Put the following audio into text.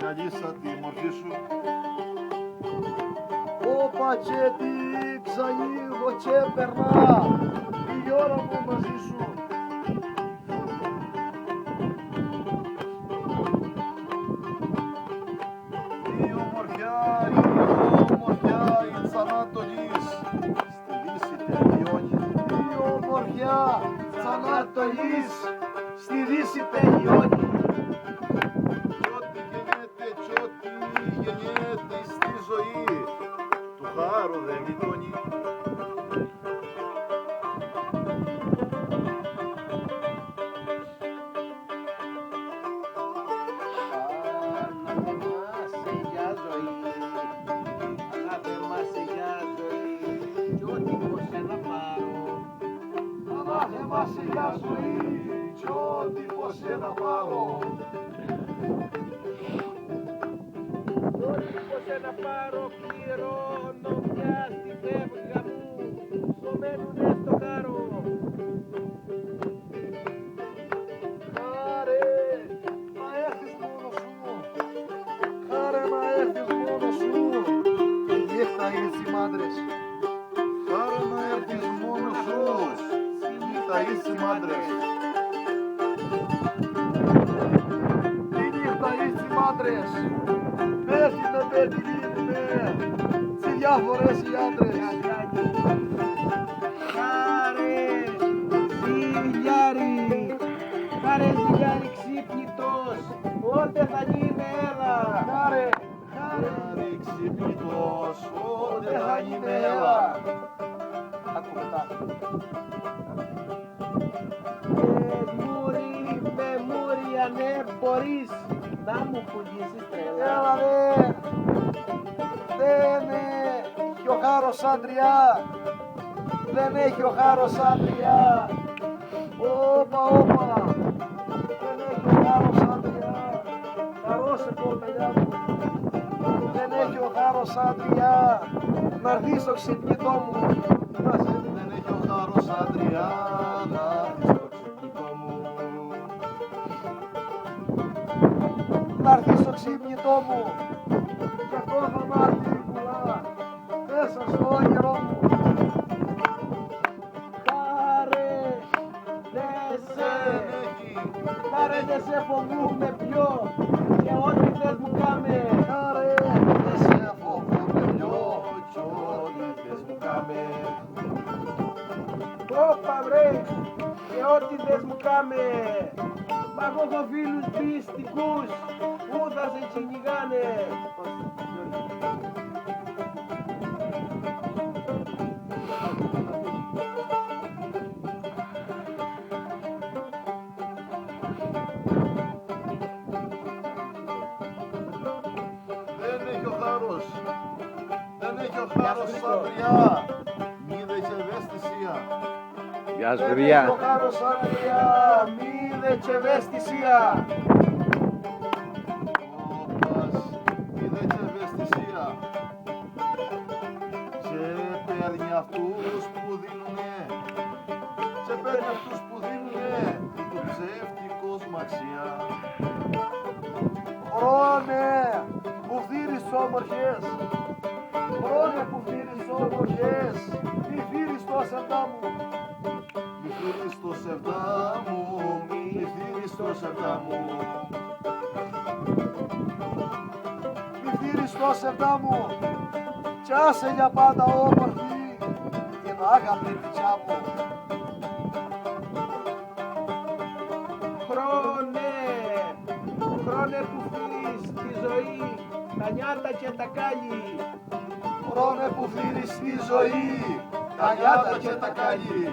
Καλήσα τη μορφή σου. Όπα και τι ξανοίγω και περνά η ώρα μου μαζί σου. Η ομορφιά η Ανατολής στη Δύση τελειώνει. Η ομορφιά της Ανατολής στη Δύση τελειώνει. Κι ό,τι γεννιέται στη ζωή του χάρου δεν γλιτώνει. Αναθεμάσαι για ζωή, αναθεμάσαι για ζωή, κι ό,τι πως να πάρω. Αναθεμάσαι για ζωή, κι ό,τι πως να πάρω. Να πάρω κληρώνω μια στη φεύγα μου, σωμένουνε στο κάρο. Χάρε, να έρθεις μόνος σου. Χάρε, να έρθεις μόνος σου. Και νύχτα είσαι οι μάντρες. Χάρη να έρθεις μόνος σου, νύχτα είσαι μάντρες. Τη νύχτα είσαι οι μάντρες. Πέφτουνε, πετυλίνουνε σε διάφορες οι άντρες. Χάρε ζηλιάρι, χάρε ζηλιάρι ξύπνητος, πότε θα γίνει έλα. Χάρε, Χάρη ξυπνητός, πότε θα γίνει έλα. άκου μετά. Με μούρι αν μπορείς να μου πουλήσεις τρέλα. Έλα ρε, δεν έχει ο χάρος άντρια. Δεν έχει ο χάρος άντρια. Όπα, όπα. Δεν έχει ο χάρος άντρια. Χαρώσε κοπελιά μου. Δεν έχει ο χάρος άντρια. Να έρθεις στο ξυπνητό μου. Δεν έχει ο χάρος άντρια να έρθεις στο ξυπνητό μου. Να έρθεις στο ξυπνητό μου. Κι αυτό θα μ' έρθει η πουλά μέσα στο όνειρό μου. Χάρε, χάρε δεν σε φοβούμαι πιο και ό,τι θες μου κάμε. Χάρε, Δεν σε φοβούμαι πιο κι ό,τι θες μου κάμε. Όπα βρε και ό,τι θες μου κάμε. Μα εγώ έχω φίλους πιστικούς που θα σε κυνηγάνε. Δεν έχει ο χάρος, δεν έχει ο χάρος άντρια. Μη δε και ευαίσθησία. Γεια σου, δεν παιδιά. έχει ο χάρος άντρια. Μη δε και ευαίσθησία. Όπας, μη δε και ευαισθησία. Και παίρνει αυτούς που δίνουνε. Και παίρνει αυτούς που δίνουνε. Του ψεύτικος μαξιά. Χρόνε που φύρεις όμορφες. Χρόνε που φύρεις όμορφες. Μη φύρεις το σερτά μου. Μη φύρεις το σερτά μου, μη φύρεις το σερτά μου. Μη φύρεις το σερτά μου. Κι άσε για πάντα όμορφη την αγαπητιά μου. Χρόνε που φύρεις τη ζωή, τα νιάτα και τα κάλλη. Χρόνε που φύρεις τη ζωή, τα νιάτα και τα κάλλη.